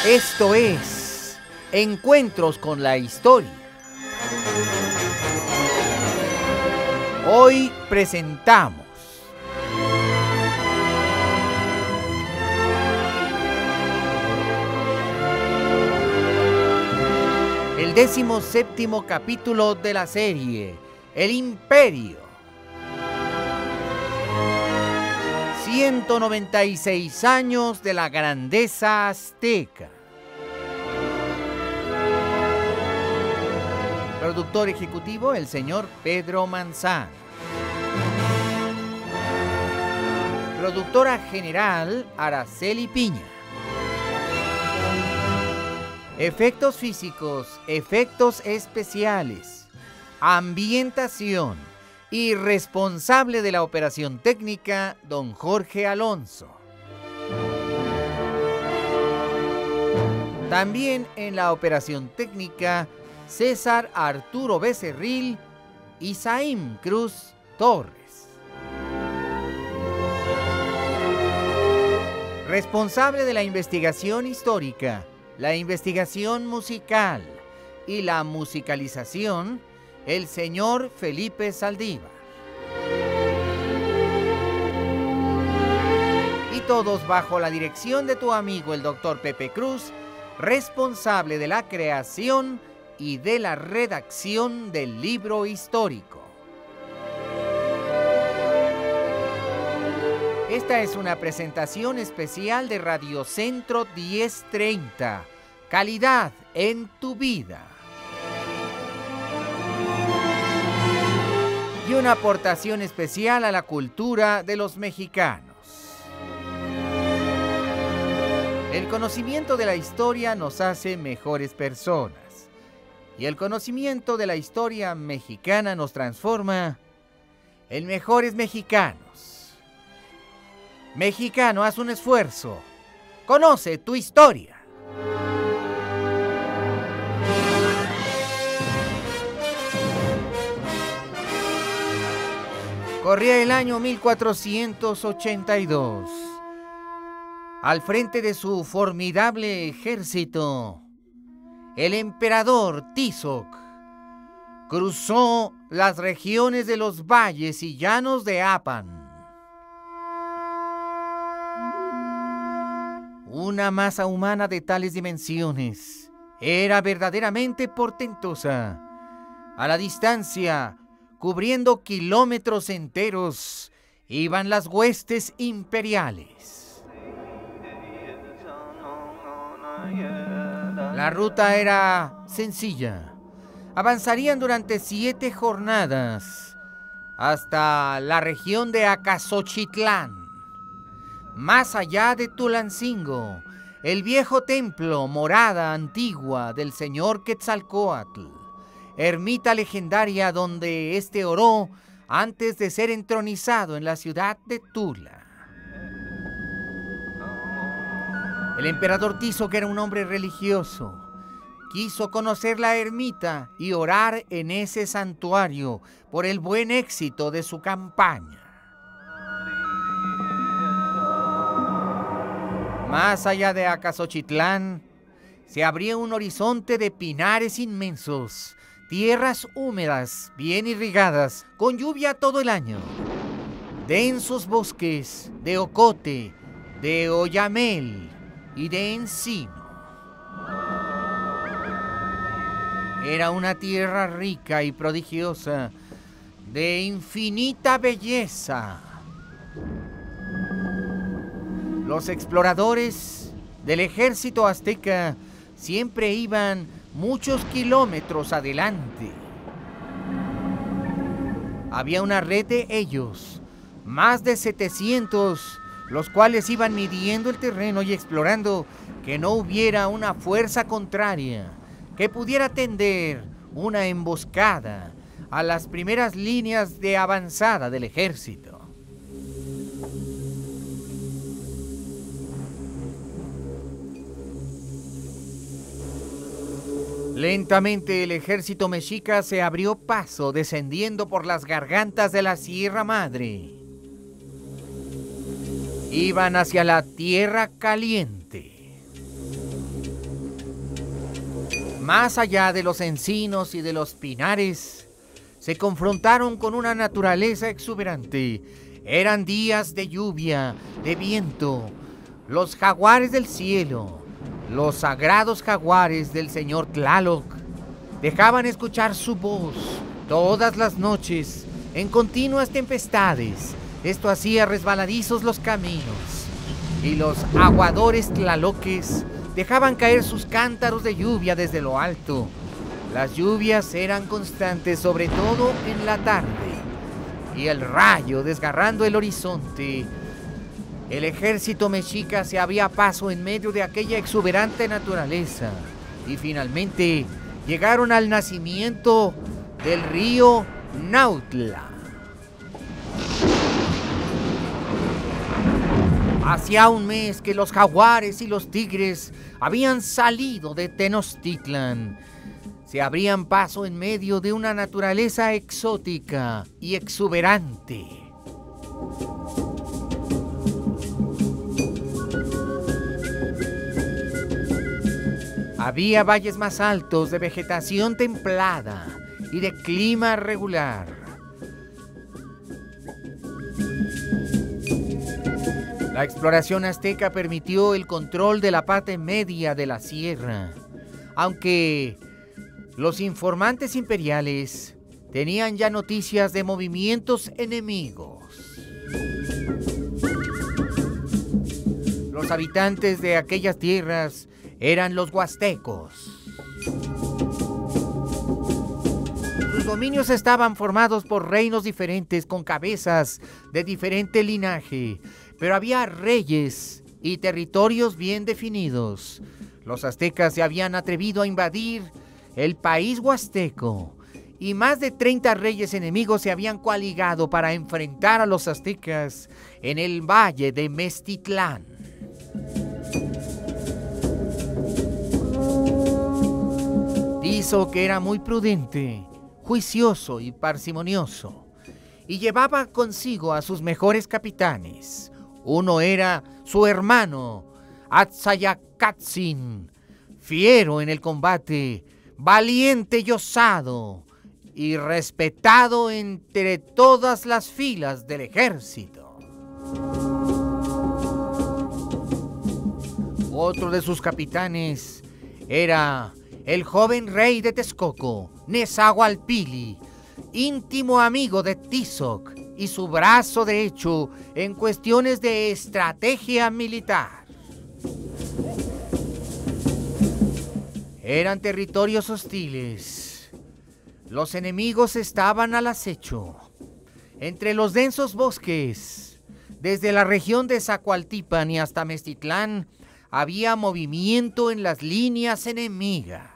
Esto es Encuentros con la Historia. Hoy presentamos el 17º capítulo de la serie, El Imperio. 196 años de la grandeza azteca. Productor ejecutivo, el señor Pedro Manzano. Productora general, Araceli Piña. Efectos físicos, efectos especiales, ambientación y responsable de la operación técnica, don Jorge Alonso. También en la operación técnica, César Arturo Becerril y Saim Cruz Torres. Responsable de la investigación histórica, la investigación musical y la musicalización, el señor Felipe Saldívar. Y todos bajo la dirección de tu amigo el doctor Pepe Cruz, responsable de la creación y de la redacción del libro histórico. Esta es una presentación especial de Radio Centro 1030, calidad en tu vida. Y una aportación especial a la cultura de los mexicanos. El conocimiento de la historia nos hace mejores personas. Y el conocimiento de la historia mexicana nos transforma en mejores mexicanos. Mexicano, haz un esfuerzo. Conoce tu historia. Corría el año 1482. Al frente de su formidable ejército, el emperador Tizoc cruzó las regiones de los valles y llanos de Apan. Una masa humana de tales dimensiones era verdaderamente portentosa. A la distancia, cubriendo kilómetros enteros, iban las huestes imperiales. La ruta era sencilla. Avanzarían durante 7 jornadas hasta la región de Acasochitlán. Más allá de Tulancingo, el viejo templo morada antigua del señor Quetzalcóatl, ermita legendaria donde este oró antes de ser entronizado en la ciudad de Tula. El emperador Tizoc era un hombre religioso. Quiso conocer la ermita y orar en ese santuario por el buen éxito de su campaña. Más allá de Acasochitlán, se abría un horizonte de pinares inmensos, tierras húmedas, bien irrigadas, con lluvia todo el año, densos bosques de ocote, de oyamel y de encino. Era una tierra rica y prodigiosa, de infinita belleza. Los exploradores del ejército azteca siempre iban muchos kilómetros adelante. Había una red de ellos, más de 700, los cuales iban midiendo el terreno y explorando que no hubiera una fuerza contraria que pudiera tender una emboscada a las primeras líneas de avanzada del ejército. Lentamente el ejército mexica se abrió paso descendiendo por las gargantas de la Sierra Madre. Iban hacia la Tierra Caliente. Más allá de los encinos y de los pinares, se confrontaron con una naturaleza exuberante. Eran días de lluvia, de viento, los jaguares del cielo, los sagrados jaguares del señor Tlaloc, dejaban escuchar su voz todas las noches en continuas tempestades. Esto hacía resbaladizos los caminos, y los aguadores tlaloques dejaban caer sus cántaros de lluvia desde lo alto. Las lluvias eran constantes, sobre todo en la tarde, y el rayo desgarrando el horizonte. El ejército mexica se abría paso en medio de aquella exuberante naturaleza, y finalmente llegaron al nacimiento del río Nautla. Hacía un mes que los jaguares y los tigres habían salido de Tenochtitlan. Se abrían paso en medio de una naturaleza exótica y exuberante. Había valles más altos de vegetación templada y de clima regular. La exploración azteca permitió el control de la parte media de la sierra, aunque los informantes imperiales tenían ya noticias de movimientos enemigos. Los habitantes de aquellas tierras eran los huastecos. Sus dominios estaban formados por reinos diferentes con cabezas de diferente linaje, pero había reyes y territorios bien definidos. Los aztecas se habían atrevido a invadir el país huasteco, y más de 30 reyes enemigos se habían coaligado para enfrentar a los aztecas en el valle de Meztitlán. Hizo que era muy prudente, juicioso y parsimonioso, y llevaba consigo a sus mejores capitanes. Uno era su hermano, Atzayacatzin, fiero en el combate, valiente y osado, y respetado entre todas las filas del ejército. Otro de sus capitanes era el joven rey de Texcoco, Nezahualpili, íntimo amigo de Tizoc y su brazo derecho en cuestiones de estrategia militar. Eran territorios hostiles. Los enemigos estaban al acecho. Entre los densos bosques, desde la región de Zacualtipan y hasta Meztitlán, había movimiento en las líneas enemigas.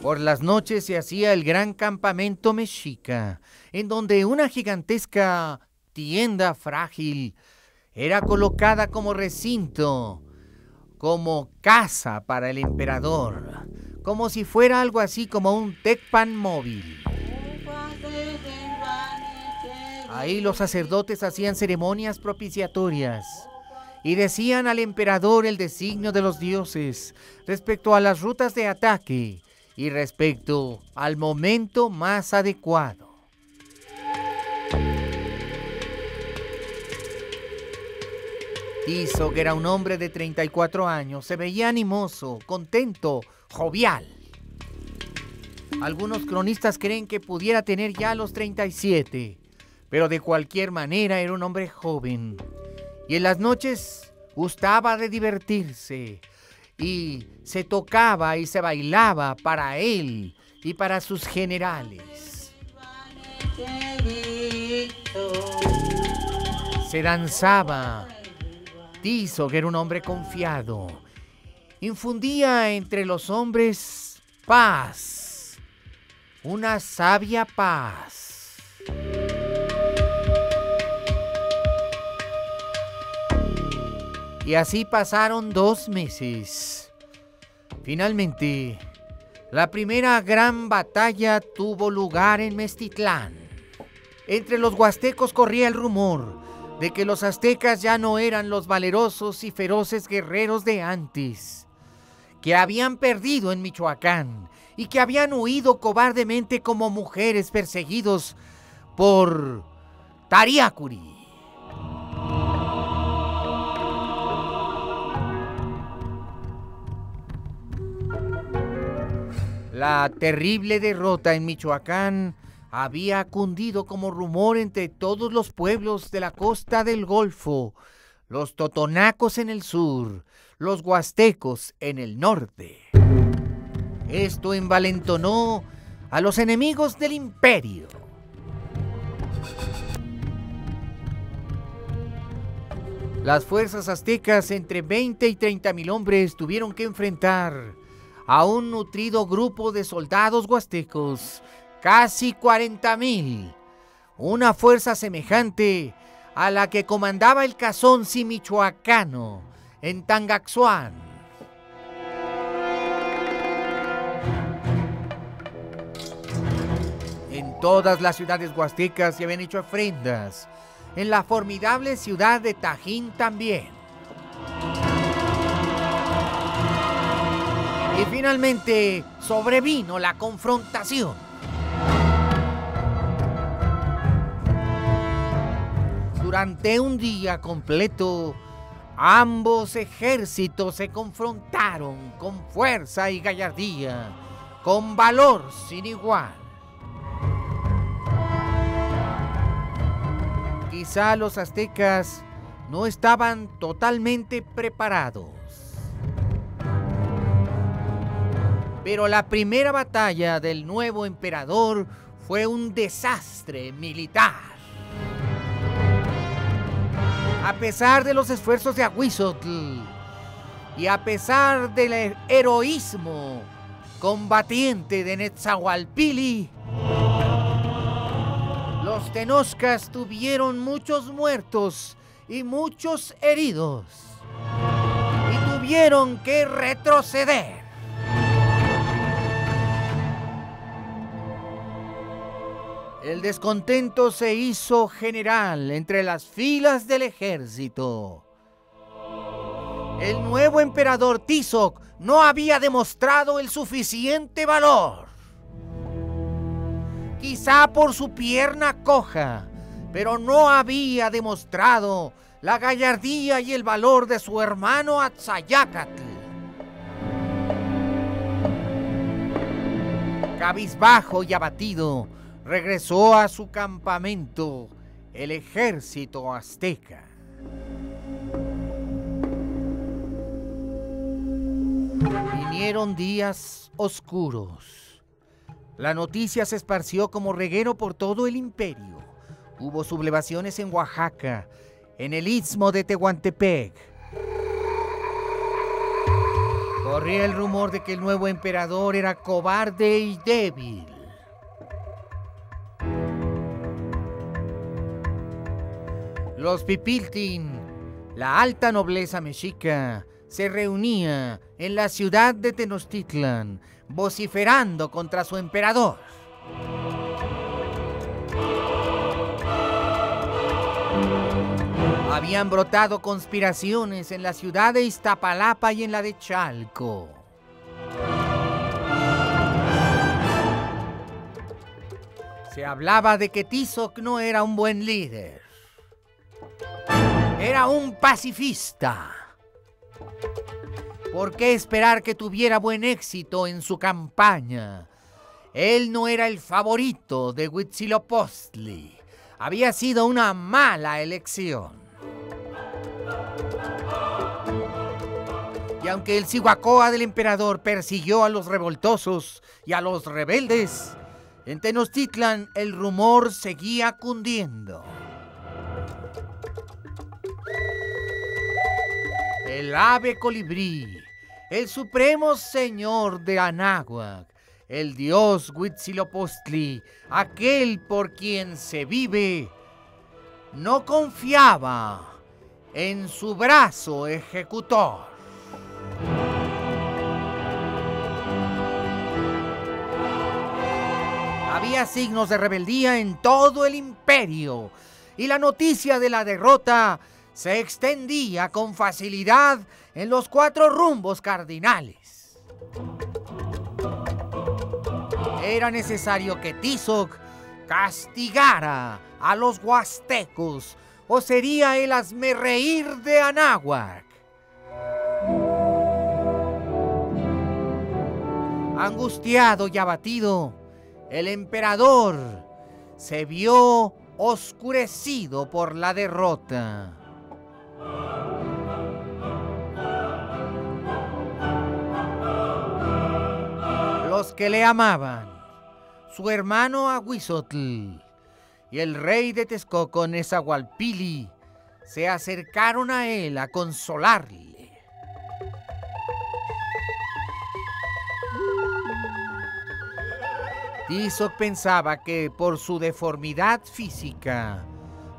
Por las noches se hacía el gran campamento mexica, en donde una gigantesca tienda frágil era colocada como recinto, como casa para el emperador, como si fuera algo así como un Tecpan móvil. Ahí los sacerdotes hacían ceremonias propiciatorias y decían al emperador el designio de los dioses respecto a las rutas de ataque y respecto al momento más adecuado. Tizoc era un hombre de 34 años, se veía animoso, contento, jovial. Algunos cronistas creen que pudiera tener ya los 37, pero de cualquier manera era un hombre joven. Y en las noches gustaba de divertirse, y se tocaba y se bailaba para él y para sus generales. Se danzaba. Tizoc era un hombre confiado. Infundía entre los hombres paz, una sabia paz. Y así pasaron 2 meses. Finalmente, la primera gran batalla tuvo lugar en Meztitlán. Entre los huastecos corría el rumor de que los aztecas ya no eran los valerosos y feroces guerreros de antes, que habían perdido en Michoacán y que habían huido cobardemente como mujeres perseguidos por Tariacuri. La terrible derrota en Michoacán había cundido como rumor entre todos los pueblos de la costa del Golfo, los totonacos en el sur, los huastecos en el norte. Esto envalentonó a los enemigos del imperio. Las fuerzas aztecas, entre 20 y 30,000 hombres, tuvieron que enfrentar a un nutrido grupo de soldados huastecos, casi 40,000, una fuerza semejante a la que comandaba el Cazonzi michoacano en Tangaxuán. En todas las ciudades huastecas se habían hecho ofrendas, en la formidable ciudad de Tajín también. Y finalmente sobrevino la confrontación. Durante un día completo, ambos ejércitos se confrontaron con fuerza y gallardía, con valor sin igual. Quizá los aztecas no estaban totalmente preparados, pero la primera batalla del nuevo emperador fue un desastre militar. A pesar de los esfuerzos de Ahuizotl y a pesar del heroísmo combatiente de Netzahualpili, los Tenochcas tuvieron muchos muertos y muchos heridos y tuvieron que retroceder. El descontento se hizo general entre las filas del ejército. El nuevo emperador Tizoc no había demostrado el suficiente valor. Quizá por su pierna coja, pero no había demostrado la gallardía y el valor de su hermano Atzayacatl. Cabizbajo y abatido, regresó a su campamento el ejército azteca. Vinieron días oscuros. La noticia se esparció como reguero por todo el imperio. Hubo sublevaciones en Oaxaca, en el istmo de Tehuantepec. Corría el rumor de que el nuevo emperador era cobarde y débil. Los Pipiltin, la alta nobleza mexica, se reunía en la ciudad de Tenochtitlan, vociferando contra su emperador. Habían brotado conspiraciones en la ciudad de Iztapalapa y en la de Chalco. Se hablaba de que Tizoc no era un buen líder. Era un pacifista. ¿Por qué esperar que tuviera buen éxito en su campaña? Él no era el favorito de Huitzilopochtli. Había sido una mala elección. Y aunque el Cihuacóa del emperador persiguió a los revoltosos y a los rebeldes, en Tenochtitlan el rumor seguía cundiendo. El ave colibrí, el supremo señor de Anáhuac, el dios Huitzilopochtli, aquel por quien se vive, no confiaba en su brazo ejecutor. Había signos de rebeldía en todo el imperio y la noticia de la derrota se extendía con facilidad en los 4 rumbos cardinales. Era necesario que Tizoc castigara a los huastecos o sería el hazmerreír de Anáhuac. Angustiado y abatido, el emperador se vio oscurecido por la derrota. Los que le amaban, su hermano Ahuizotl y el rey de Texcoco, Nezahualpili, se acercaron a él a consolarle. Tizoc pensaba que por su deformidad física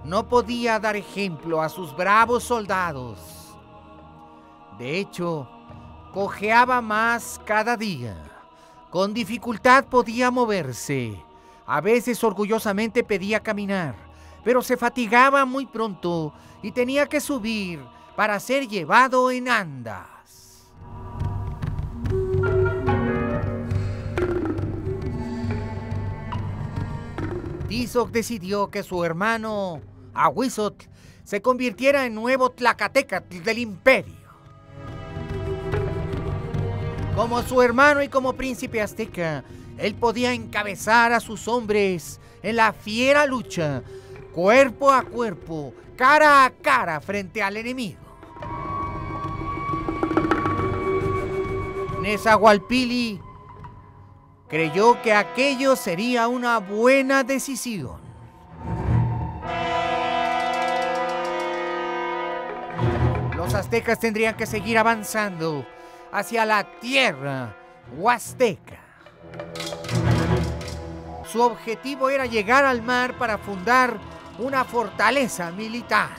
no podía dar ejemplo a sus bravos soldados. De hecho, cojeaba más cada día. Con dificultad podía moverse. A veces orgullosamente pedía caminar, pero se fatigaba muy pronto y tenía que subir para ser llevado en andas. Tizoc decidió que su hermano Ahuizotl se convirtiera en nuevo Tlacatecatl del imperio. Como su hermano y como príncipe azteca, él podía encabezar a sus hombres en la fiera lucha, cuerpo a cuerpo, cara a cara frente al enemigo. Nezahualpili creyó que aquello sería una buena decisión. Los aztecas tendrían que seguir avanzando hacia la tierra huasteca. Su objetivo era llegar al mar para fundar una fortaleza militar.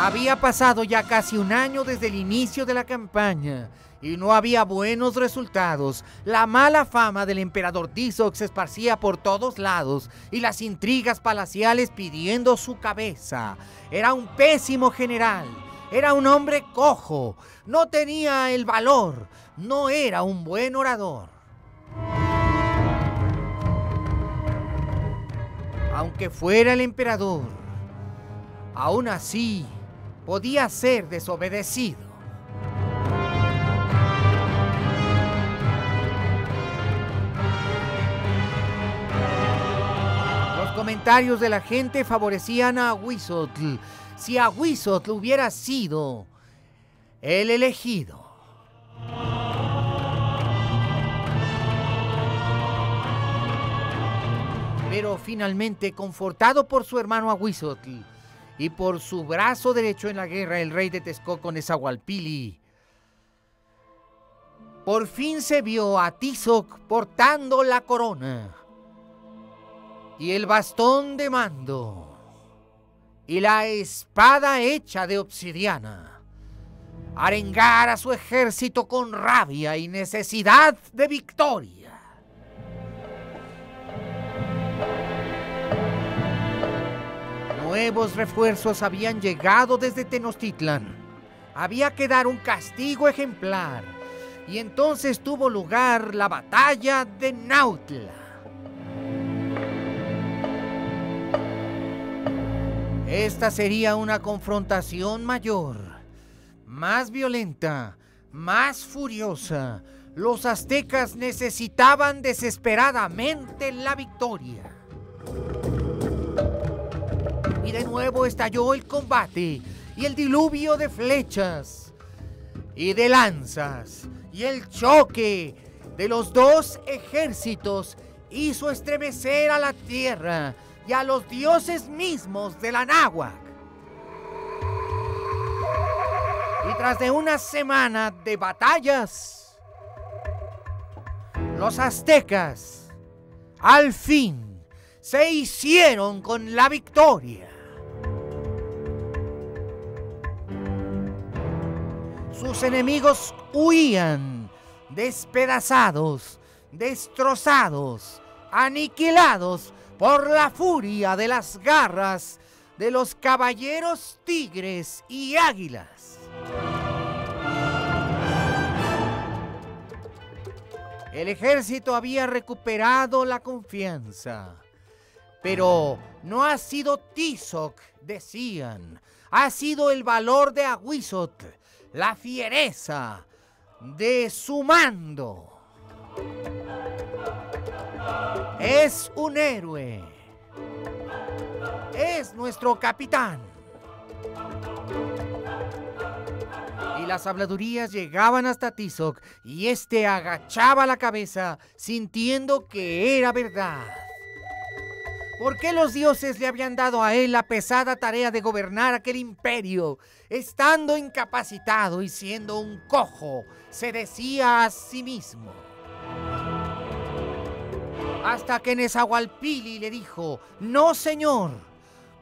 Había pasado ya casi un año desde el inicio de la campaña y no había buenos resultados. La mala fama del emperador Tizoc se esparcía por todos lados y las intrigas palaciales pidiendo su cabeza. Era un pésimo general, era un hombre cojo, no tenía el valor, no era un buen orador. Aunque fuera el emperador, aún así podía ser desobedecido. Los comentarios de la gente favorecían a Ahuizotl. Si Ahuizotl hubiera sido el elegido. Pero finalmente, confortado por su hermano Ahuizotl y por su brazo derecho en la guerra, el rey de Texcoco, Nezahualpili, por fin se vio a Tizoc portando la corona y el bastón de mando y la espada hecha de obsidiana, arengar a su ejército con rabia y necesidad de victoria. Nuevos refuerzos habían llegado desde Tenochtitlan. Había que dar un castigo ejemplar. Y entonces tuvo lugar la batalla de Nautla. Esta sería una confrontación mayor, más violenta, más furiosa. Los aztecas necesitaban desesperadamente la victoria. Y de nuevo estalló el combate y el diluvio de flechas y de lanzas y el choque de los dos ejércitos hizo estremecer a la tierra y a los dioses mismos del Anáhuac. Y tras de una semana de batallas, los aztecas al fin se hicieron con la victoria. Sus enemigos huían despedazados, destrozados, aniquilados por la furia de las garras de los caballeros tigres y águilas. El ejército había recuperado la confianza, pero no ha sido Tizoc, decían, ha sido el valor de Ahuizotl, la fiereza de su mando. Es un héroe. Es nuestro capitán. Y las habladurías llegaban hasta Tizoc y éste agachaba la cabeza sintiendo que era verdad. ¿Por qué los dioses le habían dado a él la pesada tarea de gobernar aquel imperio, estando incapacitado y siendo un cojo? Se decía a sí mismo. Hasta que Nezahualpilli le dijo: no, señor,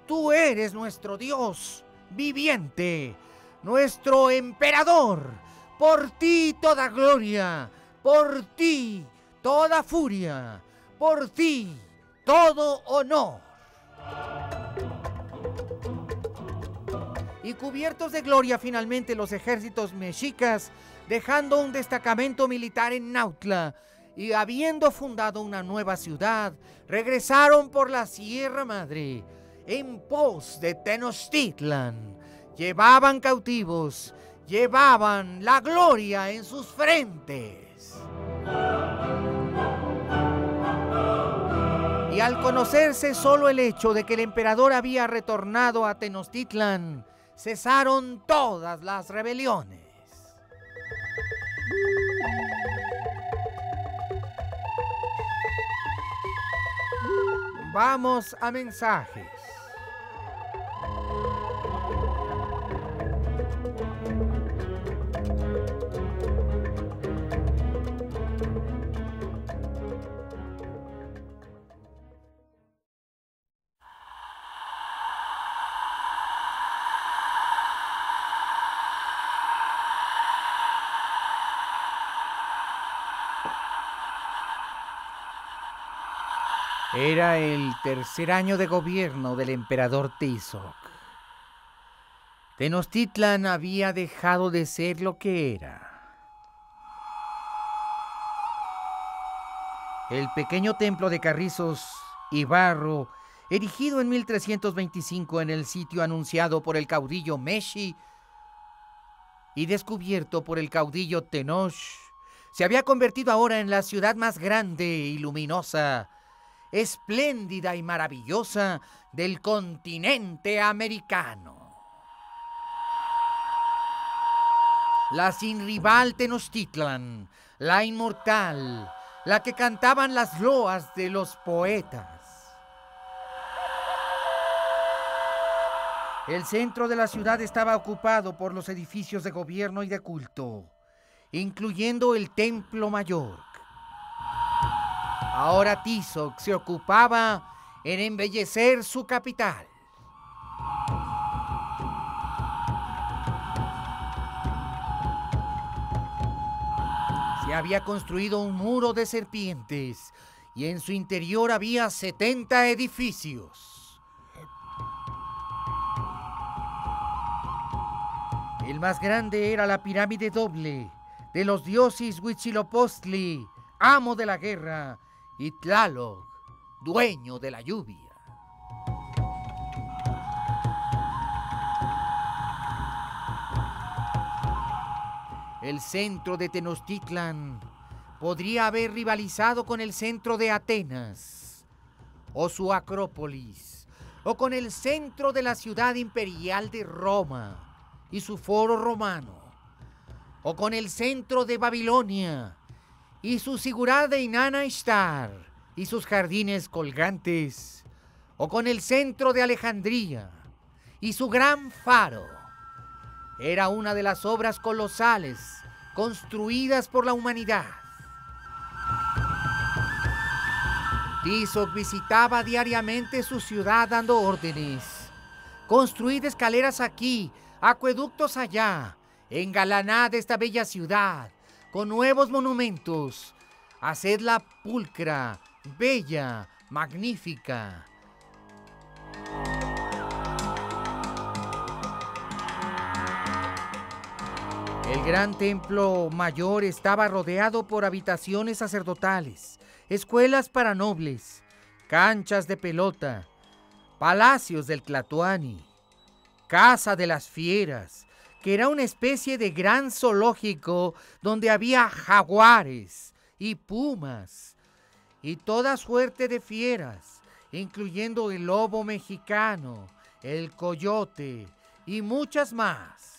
tú eres nuestro dios viviente, nuestro emperador. Por ti toda gloria, por ti toda furia, por ti todo honor. Y cubiertos de gloria finalmente los ejércitos mexicas, dejando un destacamento militar en Nautla y habiendo fundado una nueva ciudad, regresaron por la Sierra Madre en pos de Tenochtitlan. Llevaban cautivos, llevaban la gloria en sus frentes. Y al conocerse solo el hecho de que el emperador había retornado a Tenochtitlan, cesaron todas las rebeliones. Vamos a mensajes. Era el tercer año de gobierno del emperador Tizoc. Tenochtitlan había dejado de ser lo que era. El pequeño templo de carrizos y barro, erigido en 1325 en el sitio anunciado por el caudillo Meshi y descubierto por el caudillo Tenoch, se había convertido ahora en la ciudad más grande y luminosa, espléndida y maravillosa del continente americano. La sin rival Tenochtitlan, la inmortal, la que cantaban las loas de los poetas. El centro de la ciudad estaba ocupado por los edificios de gobierno y de culto, incluyendo el Templo Mayor. Ahora Tizoc se ocupaba en embellecer su capital. Se había construido un muro de serpientes y en su interior había 70 edificios. El más grande era la pirámide doble de los dioses Huitzilopochtli, amo de la guerra, y Tlaloc, dueño de la lluvia. El centro de Tenochtitlan podría haber rivalizado con el centro de Atenas, o su Acrópolis, o con el centro de la ciudad imperial de Roma y su foro romano, o con el centro de Babilonia y su Zigurá de Inanna Ishtar y sus jardines colgantes, o con el centro de Alejandría y su gran faro. Era una de las obras colosales construidas por la humanidad. Tizoc visitaba diariamente su ciudad dando órdenes. Construid escaleras aquí, acueductos allá, engalanad esta bella ciudad, con nuevos monumentos. Hacedla pulcra, bella, magnífica. El gran templo mayor estaba rodeado por habitaciones sacerdotales, escuelas para nobles, canchas de pelota, palacios del Tlatoani, casa de las fieras, que era una especie de gran zoológico donde había jaguares y pumas y toda suerte de fieras, incluyendo el lobo mexicano, el coyote y muchas más.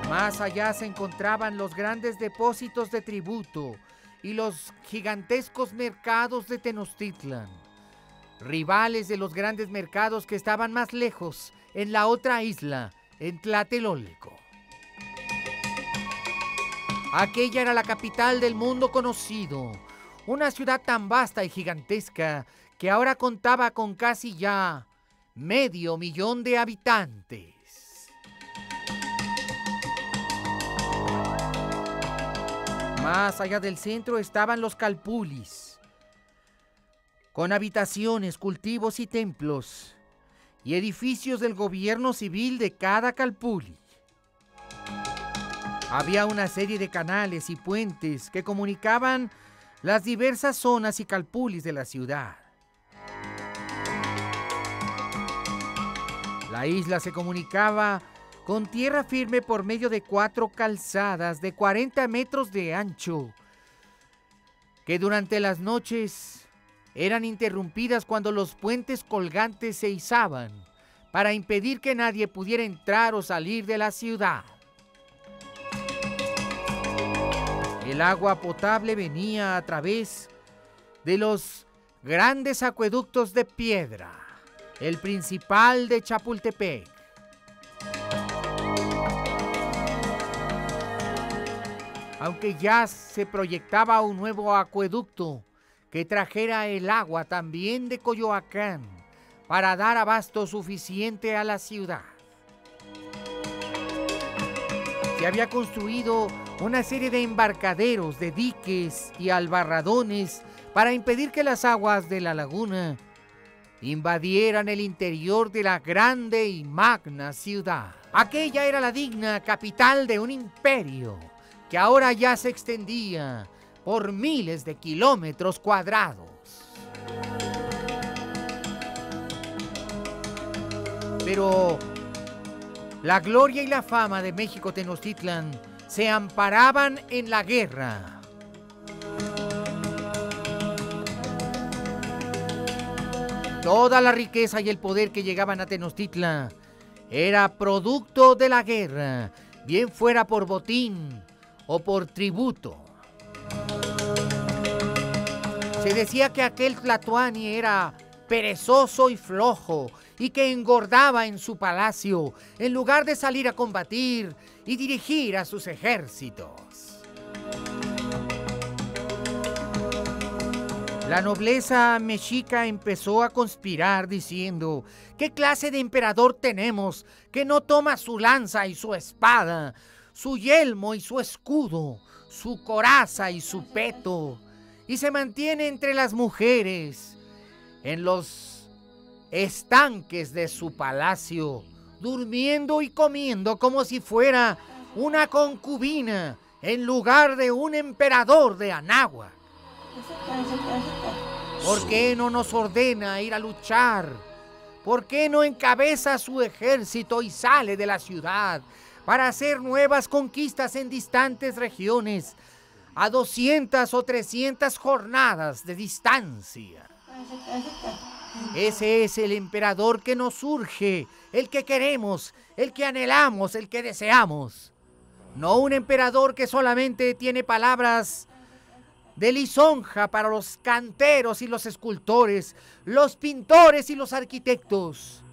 Más allá se encontraban los grandes depósitos de tributo y los gigantescos mercados de Tenochtitlan, rivales de los grandes mercados que estaban más lejos, en la otra isla, en Tlatelolco. Aquella era la capital del mundo conocido, una ciudad tan vasta y gigantesca que ahora contaba con casi ya 500,000 de habitantes. Más allá del centro estaban los calpulis, con habitaciones, cultivos y templos, y edificios del gobierno civil de cada calpuli. Había una serie de canales y puentes que comunicaban las diversas zonas y calpulis de la ciudad. La isla se comunicaba con tierra firme por medio de 4 calzadas de 40 metros de ancho, que durante las noches eran interrumpidas cuando los puentes colgantes se izaban para impedir que nadie pudiera entrar o salir de la ciudad. El agua potable venía a través de los grandes acueductos de piedra, el principal de Chapultepec. Aunque ya se proyectaba un nuevo acueducto que trajera el agua también de Coyoacán para dar abasto suficiente a la ciudad. Se había construido una serie de embarcaderos, de diques y albarradones para impedir que las aguas de la laguna invadieran el interior de la grande y magna ciudad. Aquella era la digna capital de un imperio que ahora ya se extendía por miles de kilómetros cuadrados. Pero la gloria y la fama de México Tenochtitlan se amparaban en la guerra. Toda la riqueza y el poder que llegaban a Tenochtitlan era producto de la guerra, bien fuera por botín o por tributo. Se decía que aquel Tlatoani era perezoso y flojo y que engordaba en su palacio en lugar de salir a combatir y dirigir a sus ejércitos. La nobleza mexica empezó a conspirar diciendo: ¿qué clase de emperador tenemos que no toma su lanza y su espada, su yelmo y su escudo, su coraza y su peto, y se mantiene entre las mujeres, en los estanques de su palacio, durmiendo y comiendo como si fuera una concubina en lugar de un emperador de Anáhuac? ¿Por qué no nos ordena ir a luchar? ¿Por qué no encabeza su ejército y sale de la ciudad para hacer nuevas conquistas en distantes regiones a 200 o 300 jornadas de distancia? Ese es el emperador que nos urge, el que queremos, el que anhelamos, el que deseamos. No un emperador que solamente tiene palabras de lisonja para los canteros y los escultores, los pintores y los arquitectos,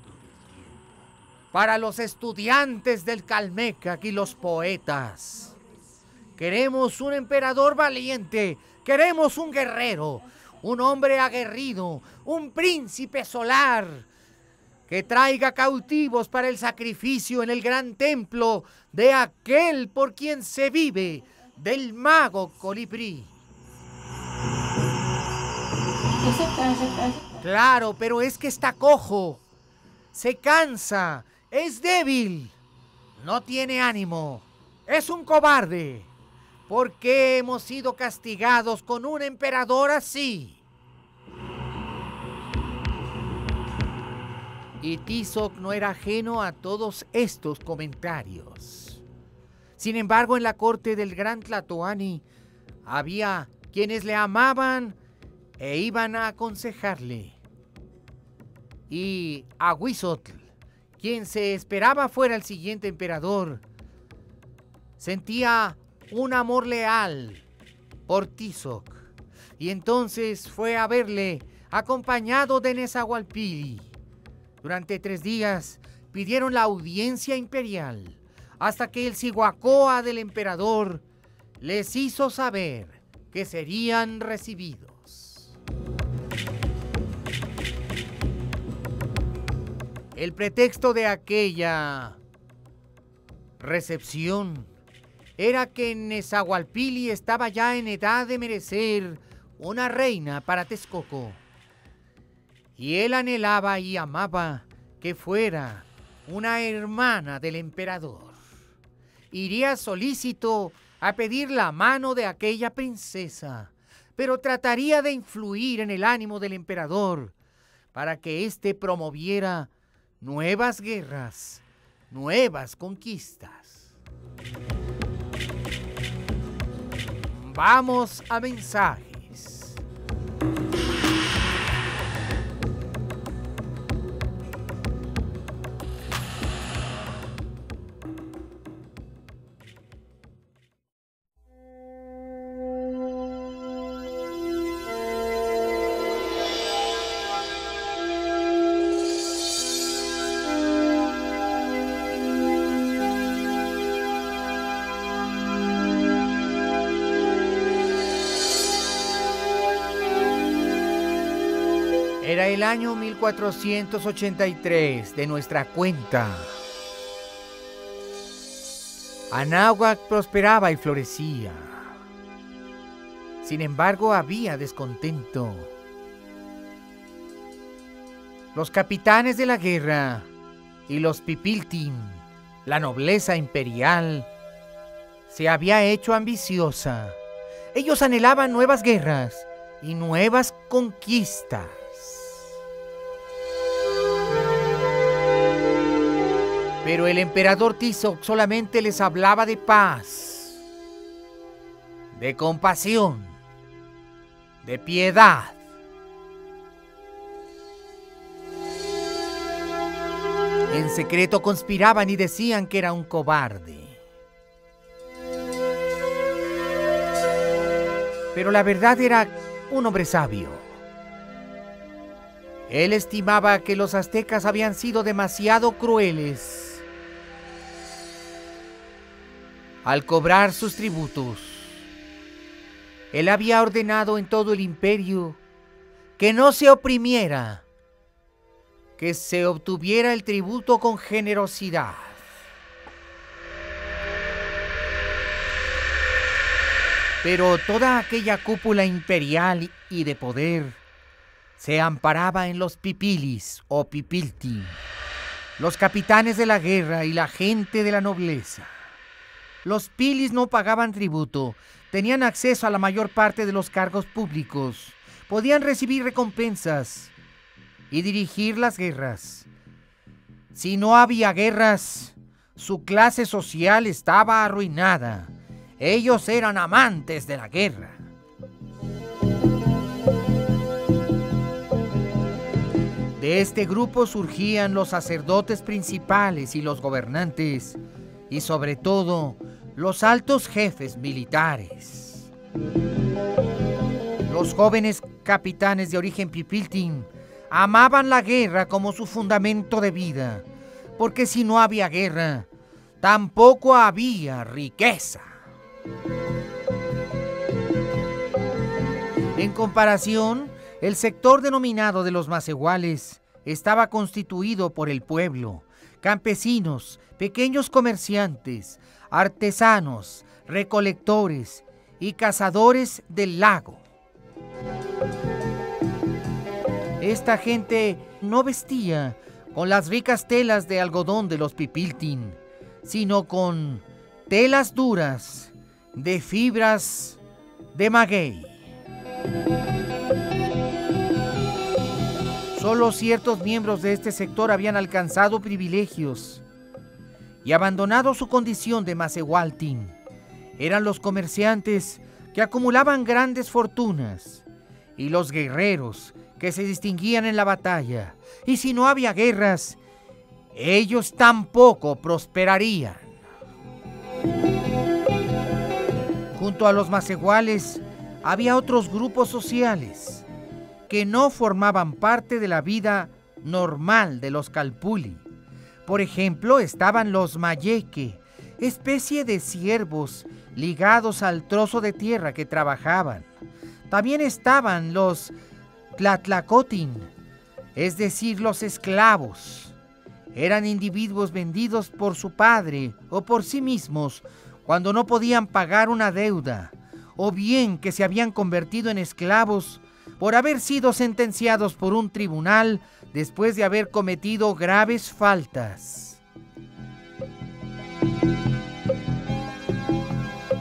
para los estudiantes del Calmecac y los poetas. Queremos un emperador valiente, queremos un guerrero, un hombre aguerrido, un príncipe solar que traiga cautivos para el sacrificio en el gran templo de aquel por quien se vive, del mago colibrí. Claro, pero es que está cojo, se cansa, es débil, no tiene ánimo, es un cobarde. ¿Por qué hemos sido castigados con un emperador así? Y Tizoc no era ajeno a todos estos comentarios. Sin embargo, en la corte del gran Tlatoani había quienes le amaban e iban a aconsejarle. Y Ahuizotl, quien se esperaba fuera el siguiente emperador, sentía un amor leal por Tizoc, y entonces fue a verle acompañado de Nezahualpilli. Durante 3 días pidieron la audiencia imperial, hasta que el Cihuacoa del emperador les hizo saber que serían recibidos. El pretexto de aquella recepción era que Nezahualpilli estaba ya en edad de merecer una reina para Texcoco, y él anhelaba y amaba que fuera una hermana del emperador. Iría solícito a pedir la mano de aquella princesa, pero trataría de influir en el ánimo del emperador para que éste promoviera nuevas guerras, nuevas conquistas. Vamos a mensajes. Era el año 1483 de nuestra cuenta. Anáhuac prosperaba y florecía. Sin embargo, había descontento. Los capitanes de la guerra y los pipiltin, la nobleza imperial, se había hecho ambiciosa. Ellos anhelaban nuevas guerras y nuevas conquistas. Pero el emperador Tizoc solamente les hablaba de paz, de compasión, de piedad. En secreto conspiraban y decían que era un cobarde. Pero la verdad era un hombre sabio. Él estimaba que los aztecas habían sido demasiado crueles al cobrar sus tributos. Él había ordenado en todo el imperio que no se oprimiera, que se obtuviera el tributo con generosidad. Pero toda aquella cúpula imperial y de poder se amparaba en los pipilis o pipiltin, los capitanes de la guerra y la gente de la nobleza. Los pilis no pagaban tributo, tenían acceso a la mayor parte de los cargos públicos, podían recibir recompensas y dirigir las guerras. Si no había guerras, su clase social estaba arruinada. Ellos eran amantes de la guerra. De este grupo surgían los sacerdotes principales y los gobernantes, y sobre todo los altos jefes militares. Los jóvenes capitanes de origen pipiltin amaban la guerra como su fundamento de vida, porque si no había guerra, tampoco había riqueza. En comparación, el sector denominado de los Macehuales estaba constituido por el pueblo, campesinos, pequeños comerciantes, artesanos, recolectores y cazadores del lago. Esta gente no vestía con las ricas telas de algodón de los pipiltin, sino con telas duras de fibras de maguey. Solo ciertos miembros de este sector habían alcanzado privilegios y abandonado su condición de Macehualtin. Eran los comerciantes que acumulaban grandes fortunas y los guerreros que se distinguían en la batalla. Y si no había guerras, ellos tampoco prosperarían. Junto a los macehuales había otros grupos sociales que no formaban parte de la vida normal de los calpuli. Por ejemplo, estaban los mayeque, especie de siervos ligados al trozo de tierra que trabajaban. También estaban los tlatlacotin, es decir, los esclavos. Eran individuos vendidos por su padre o por sí mismos cuando no podían pagar una deuda, o bien que se habían convertido en esclavos por haber sido sentenciados por un tribunal después de haber cometido graves faltas.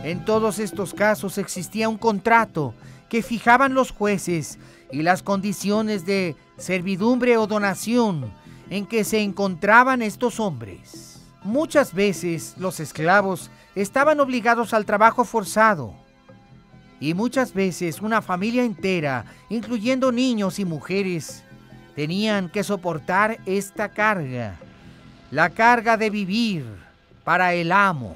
En todos estos casos existía un contrato que fijaban los jueces y las condiciones de servidumbre o donación en que se encontraban estos hombres. Muchas veces los esclavos estaban obligados al trabajo forzado y muchas veces una familia entera, incluyendo niños y mujeres, tenían que soportar esta carga, la carga de vivir para el amo.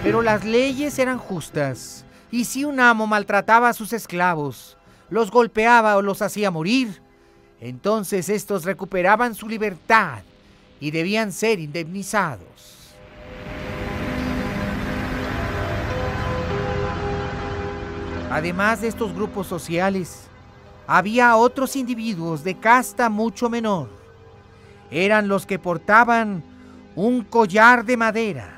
Pero las leyes eran justas, y si un amo maltrataba a sus esclavos, los golpeaba o los hacía morir, entonces estos recuperaban su libertad y debían ser indemnizados. Además de estos grupos sociales, había otros individuos de casta mucho menor. Eran los que portaban un collar de madera.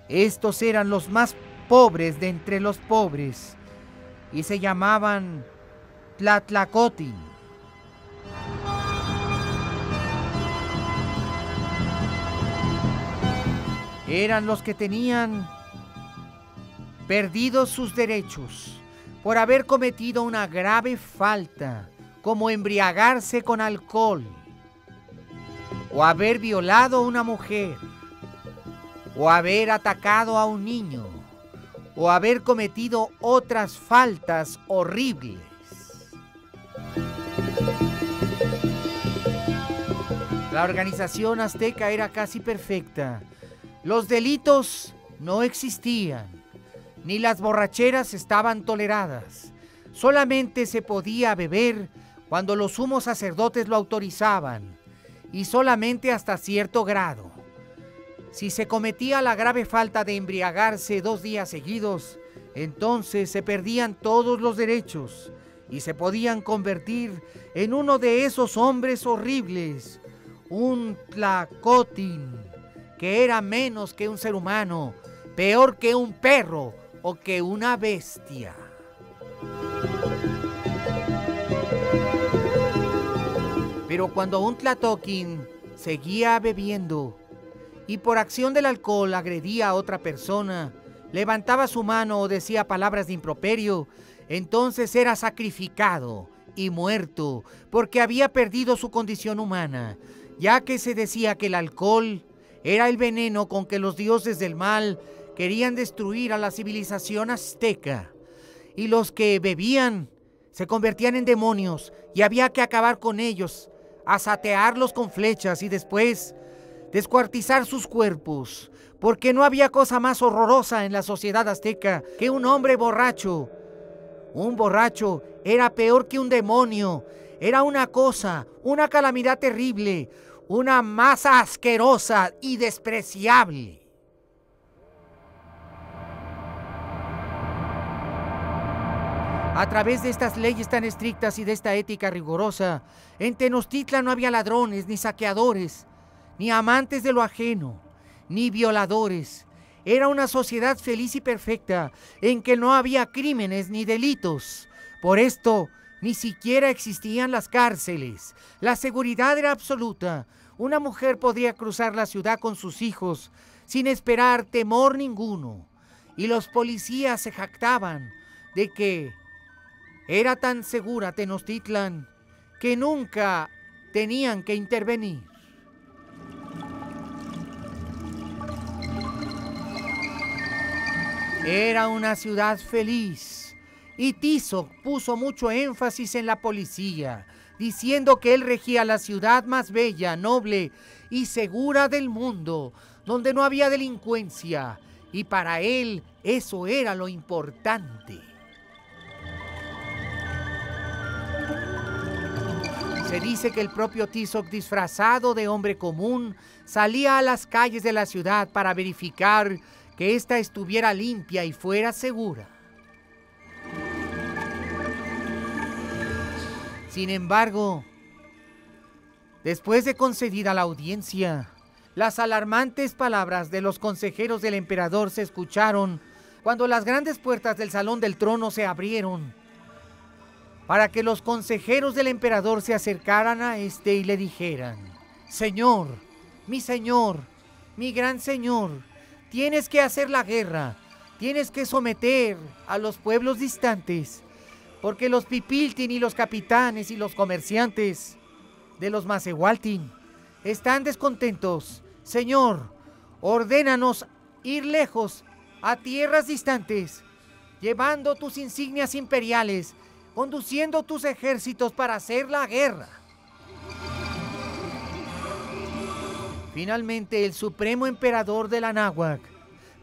Estos eran los más pobres de entre los pobres y se llamaban tlatlacotin. Eran los que tenían perdidos sus derechos por haber cometido una grave falta, como embriagarse con alcohol, o haber violado a una mujer, o haber atacado a un niño, o haber cometido otras faltas horribles. La organización azteca era casi perfecta. Los delitos no existían, ni las borracheras estaban toleradas. Solamente se podía beber cuando los sumos sacerdotes lo autorizaban, y solamente hasta cierto grado. Si se cometía la grave falta de embriagarse 2 días seguidos, entonces se perdían todos los derechos y se podían convertir en uno de esos hombres horribles, un tlacotin, que era menos que un ser humano, peor que un perro o que una bestia. Pero cuando un tlatoquín seguía bebiendo y por acción del alcohol agredía a otra persona, levantaba su mano o decía palabras de improperio, entonces era sacrificado y muerto porque había perdido su condición humana, ya que se decía que el alcohol era el veneno con que los dioses del mal querían destruir a la civilización azteca, y los que bebían se convertían en demonios y había que acabar con ellos, asatearlos con flechas y después descuartizar sus cuerpos, porque no había cosa más horrorosa en la sociedad azteca que un hombre borracho. Un borracho era peor que un demonio, era una cosa, una calamidad terrible, una masa asquerosa y despreciable. A través de estas leyes tan estrictas y de esta ética rigurosa, en Tenochtitlan no había ladrones, ni saqueadores, ni amantes de lo ajeno, ni violadores. Era una sociedad feliz y perfecta, en que no había crímenes ni delitos. Por esto, ni siquiera existían las cárceles. La seguridad era absoluta. Una mujer podía cruzar la ciudad con sus hijos sin esperar temor ninguno. Y los policías se jactaban de que era tan segura Tenochtitlan que nunca tenían que intervenir. Era una ciudad feliz, y Tizoc puso mucho énfasis en la policía, diciendo que él regía la ciudad más bella, noble y segura del mundo, donde no había delincuencia, y para él eso era lo importante. Se dice que el propio Tizoc, disfrazado de hombre común, salía a las calles de la ciudad para verificar que ésta estuviera limpia y fuera segura. Sin embargo, después de concedida la audiencia, las alarmantes palabras de los consejeros del emperador se escucharon cuando las grandes puertas del salón del trono se abrieron para que los consejeros del emperador se acercaran a este y le dijeran: Señor, mi gran señor, tienes que hacer la guerra, tienes que someter a los pueblos distantes, porque los pipiltin y los capitanes y los comerciantes de los Macehualtin están descontentos. Señor, ordénanos ir lejos, a tierras distantes, llevando tus insignias imperiales, conduciendo tus ejércitos para hacer la guerra. Finalmente, el supremo emperador del Anáhuac,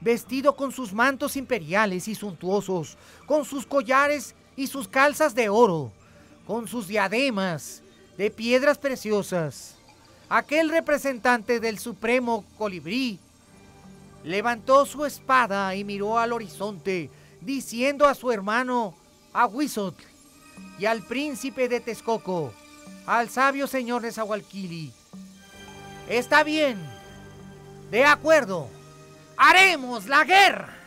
vestido con sus mantos imperiales y suntuosos, con sus collares y sus calzas de oro, con sus diademas de piedras preciosas, aquel representante del supremo colibrí levantó su espada y miró al horizonte, diciendo a su hermano Ahuizotl y al príncipe de Texcoco, al sabio señor de Zahualquili: está bien, de acuerdo, haremos la guerra.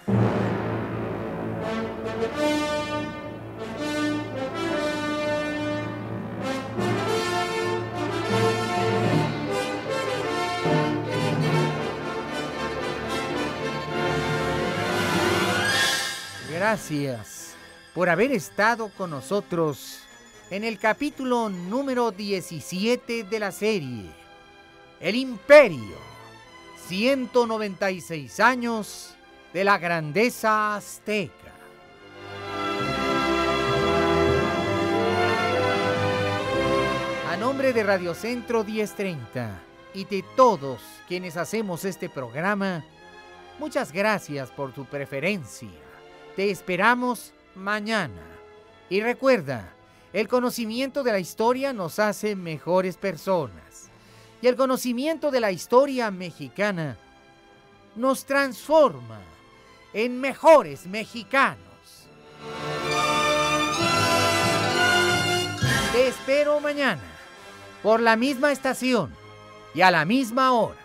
Gracias por haber estado con nosotros en el capítulo número 17 de la serie El Imperio, 196 años de la grandeza azteca. A nombre de Radio Centro 1030 y de todos quienes hacemos este programa, muchas gracias por tu preferencia. Te esperamos mañana. Y recuerda, el conocimiento de la historia nos hace mejores personas. Y el conocimiento de la historia mexicana nos transforma en mejores mexicanos. Te espero mañana, por la misma estación y a la misma hora.